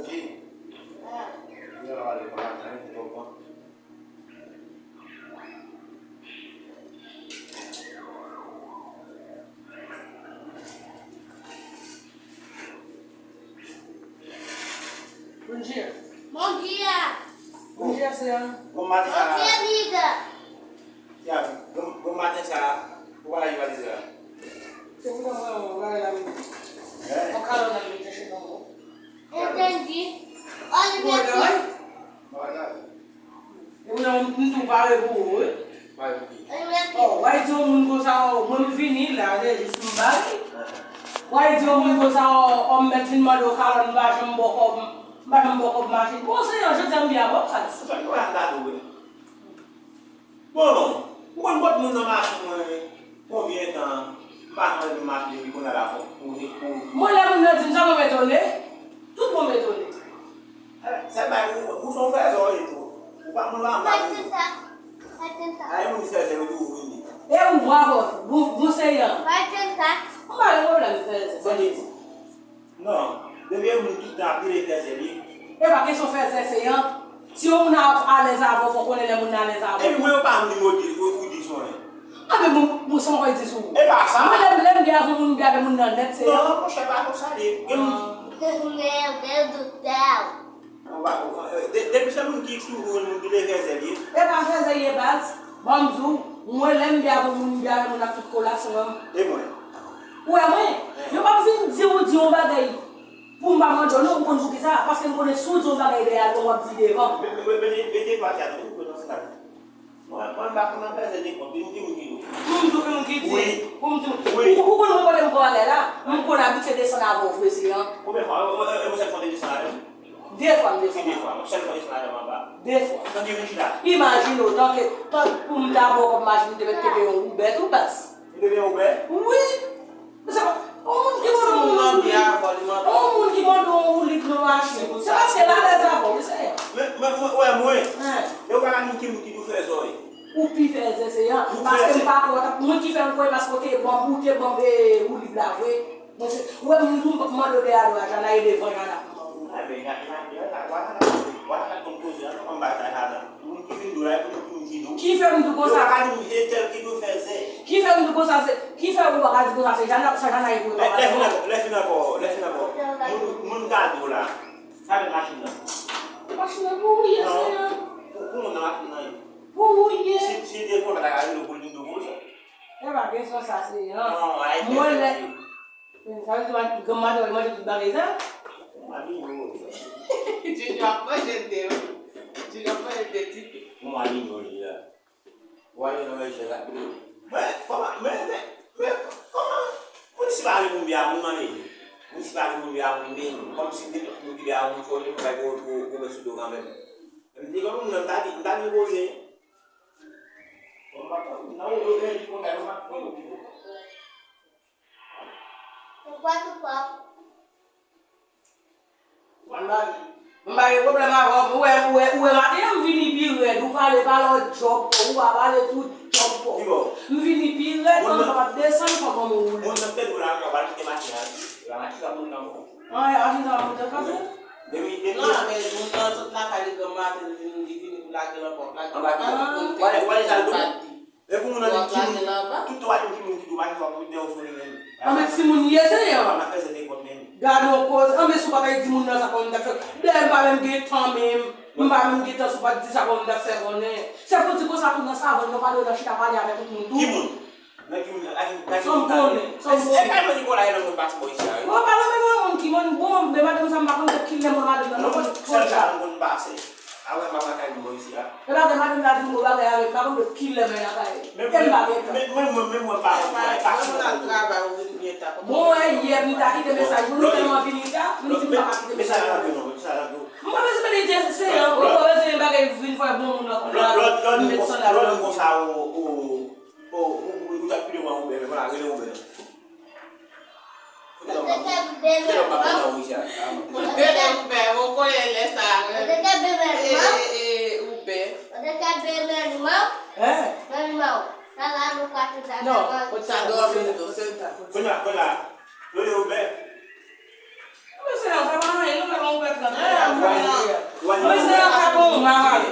Bom dia. Bom dia. Bom dia, senhora. Bom dia, amiga. Vamos matar essa. Qual é a dizer? Eu vou dar uma carona ali, já chegou. Entendi. Olha minha filha. Eu não muito vai o Vai aqui. Olha minha oh, filha. vai dizer um gozar muito vinila, né? Isso não vai. Vai dizer um gozar o metin malo carona baixo um pouco mais. Você já já me avó, cara. Você vai andar do. Bom, quando bota no máximo, convém então, mais de máximo de quando era Mulher não tem já me meter, tudo bom meter. Você vai o som faz olho, tu. Vamos lá, Vai tentar. Vai tentar. aí não sei se eu do. Eu vou, você ia. Vai tentar. Mas eu vou lá, Não, devemos tentar abrir esse ali. eu para que só faz esse ano? Se eu não há les avós, vou pôr ele não les avós. E meu pai me motivou o disson. Ah, mas você não vai dizer isso. É passar. Mas lembra de algum lugar que não é net? Não, não chegar a sair. Meu Deus do céu. Depois eu não quis que o mundo lhe ali. É para fazer aí, base. Vamos, não lembra de algum lugar que não é colação. E mãe? Ué, mãe, eu vou dizer o dia bagay. Pour ma maman, non, on joue ça parce que on est sous on bagay de à on petit devant. Bete pas tiens, tu peux danser là. Moi va comment faire des comptes, tu me Como que diz? Como não podemos falar lá? Não pode habitar de sonar vou oferecer, hein? Como é que eu vou fazer de salário? Deux fois, Você não pode salário mamba. deux fois. Não tem que dar. Imagine autant que pour me dar beaucoup machine de mettre un Uber tout basse. Il devait ouvert. Oui. Mas on qui manda um livre no machine. C'est parce que là les avons, c'est. Mais ouais, moi. Eu vou lá no que tu fez hoje. O pi fez esse hein? Parce que pas conta, muito que fait quoi parce que bon, ou o livre là, oui. Donc ouais, nous pas commander de à já na ele devant là. Ah bem, guarda conclusão, não vai dar nada. Um que vem do é um Qui fait une cosa? Eu um jeito que tu fez. Qui fait une cosa? Qui fait une cosa? Já na ele. Laisse na boa. Mun gado lá. Sabe máquina? Máquina ruim assim. Como na máquina? Ruim. Se depois da galera no bolinho do bolso. É para que só assim, hein? Não, aí. Mulher. Sabe que vai gamar o imagem do bagulho? Tu n'as pas jeté. Tu n'as pas jeté. Um alinho ali, o alinho não vai chegar. Mas como se vai mundial não ali? Como se vai mundial não? Como se mundial não for ele vai o estudo também. Eu digo não tá de você. Não eu vejo quando era uma coisa. Quatro pau. Mbak problem apa? Uwe mati yang vini pire, du pale palo job, uwa pale tu job. Vini pire, tu dapat desan apa kamu? Mun sampai orang yang balik ke mati kamu tahu. Ah ya, asing sama muda kasih. Dewi. Non, mais nous sommes toute la qualité de maths, nous disons la gueule en porte. Wale sal dum. E ko mun na tout tout wali ki du maki ko de o so ni. Ame simun yese ya. Ama fese de ko men. Gado ko, ame suka kay dimun na sa konda. Dem ba mem ge tamem, mba mem ge ta suka di sa konda sekone. Sa ko ti ko sa kunna sa no palo na shita pali ave ko mun. Kimun. Na kimun aki Sompone. E ka mo ni ko la ero mo pas boy sa. Mo palo me mo kimon bom be ma dem sa ma ko kille mo ma dem No no. sa sa ngun base. Awe mama ka ni boy sa. Ela de ma dem la dem ba ga ave ka ko kille me na kai. Même pas. Bon, hier, nous avons des messages, nous avons finita, nous avons pas des messages. Moi, je me dis, c'est un peu de bagage, une fois bon, on a mis ça là. L'autre, ça, vous avez plus de moi, mais voilà, je vais Tá lá no quarto da não, pode estar dormindo, senta. Olha, olha. Olha o Bé. Mas não, vai lá, ele não vai Mwen se yon kapon, mawale.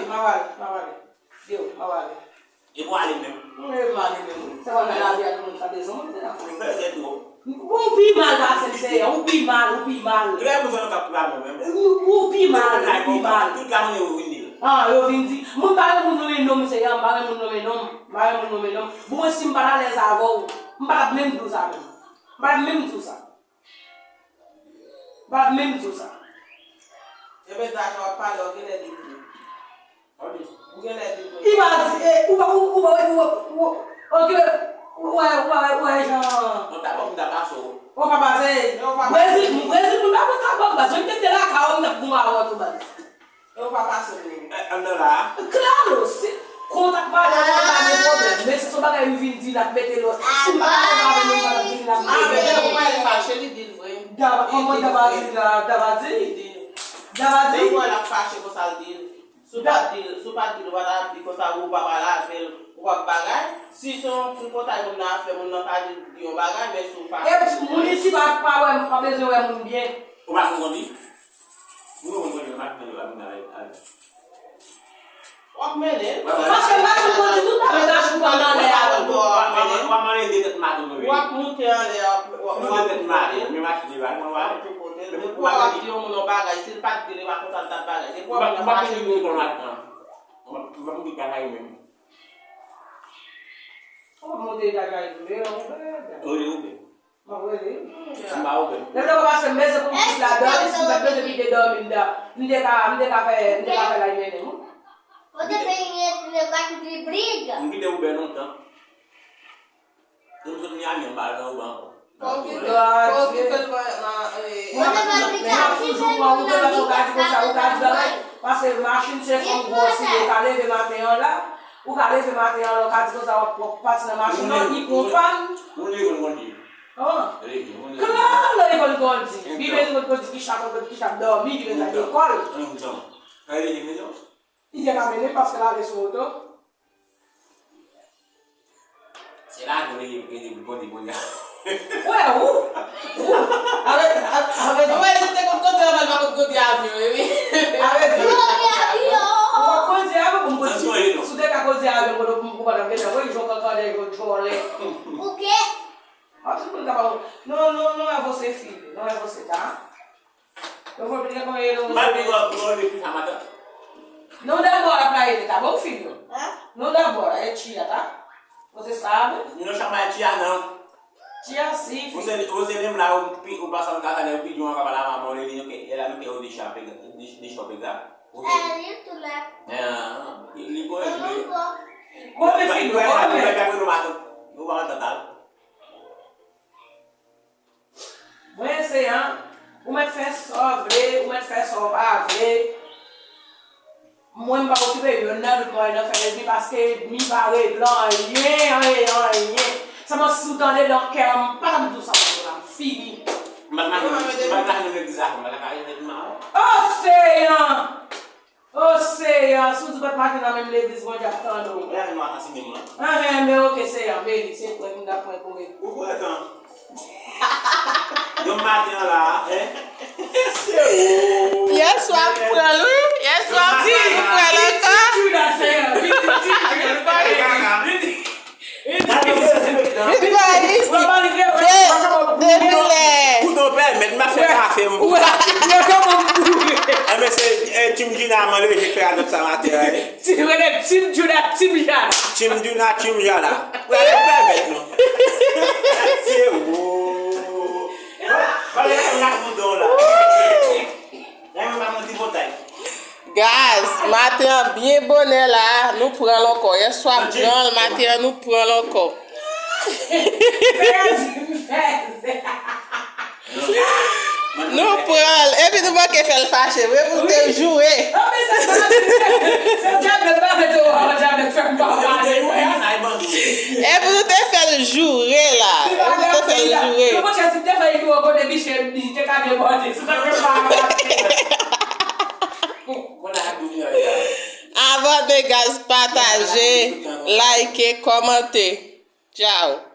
Yo, mawale. E pou ale men. Mwen mawale men. Se wan la vi a moun sa dezon, mwen se la. Mwen fè zè tou. Ou pi mal la sense, ou pi mal. Dwe mwen fè nou kap pou la mwen men. Ou pi mal. Tout la mwen yo vindi. Yo vindi. Mwen pale moun nome nom se yon, pale moun nome nom. Mwen si mbara les avou, mbara mèm tout sa men. Mbara mèm tout sa. Ebe tak wap pale o gele di. Gele di. Iba Jean. Mwen ta pou mwen ta paso. O pa base. Mwezi mwen ta pou base. Mwen te la ka ou na pou ma wotu base. Eu vou passar ali. Ando lá. Claro, se conta com a problema. Mas se só vai vir na metelo. Se vai na Como ele faz? Ele diz, foi. Como dava dizer? Eu vou lá faixa com saldinho. Supa dele vai dar pico sa uva para o bagagem. Se só se botar ele na frente, não tá de um bagagem, mas supa. É municipal para fazer o muito bem. O vai com ele? Não vai com ele. Ó, menino. Mas que mais um pouco tudo na verdade com a O amarelo dele mato no meio. O apunte ali, O amarelo mato, me mato de lá, não vai. Depois eu abri no bagagem, se ele pode dele vai contar da bagagem. Depois eu Não vai com ele não. Vamos ficar aí mesmo. Como mudei da gaia do meu? Oi. Mas ele. Mal bem. Lembra que eu passei mesa com o cidadão, isso da coisa que dorme ainda. Não tem café lá em nenhum. Você tem esse negócio de briga? Não deu bem não tanto. Não sou minha mãe, mas não banco. Qual que ele vai brigar? Parce que machine chef on bosse, o cara leve material lá, o cara leve material lá, o cara diz que eu passo na machine, não e comprando. Não ligo no dia. Ah, claro, ele quando conta, vive quando conta que está dormir, que está de cola. Então, aí ele me deu. E já caminhei parce que lá desse outro. Será que ele pode contar? Ué, Ele tem como contar, mas não com o diabo, uma coisa é água com coisa. Se der que a coisa é água, quando eu vou para ver, eu vou jogar com a eu vou ler. O quê? Não é você, filho. Não é você, tá? Eu vou brigar com ele. Não dá embora pra ele, tá bom, filho? Não dá embora, é tia, tá? Você sabe? Não chama tia, não. Tia sim, filho. Você lembra o passado do casamento, eu pedi uma cabala na mão, ela não quer deixar pegar. É isso, né? Ele ligou Eu não ele. vou. Come, filho, Vai come. pegar no mato. No mato total. Mwen se yan, ou mwen fè sovre, ou mwen fè sovre. Mwen ba okipe yon nan mwen nan fè mi paske mi pare blan, yen. Sa mwen soutande lor kè, mwen pa tam tout sa mwen lan, fini. Oseyan, sou di bat makin nan men ladies mwen jatan nou. Men ok seyan, meni, se kwen mwen da pwen kwen. Yo matin là, Hier soir, pour lui, hier soir, Guys, matin bien bonnet là, nous prenons encore. Hier soir, le matin, nous prenons encore. Nous prenons, et puis nous voulons qu'elle fait le fâché, vous te jouer. Et vous te fait le jouer là. Vous te fait le jouer. Avant de gaz, partager, liker, commenter. Ciao.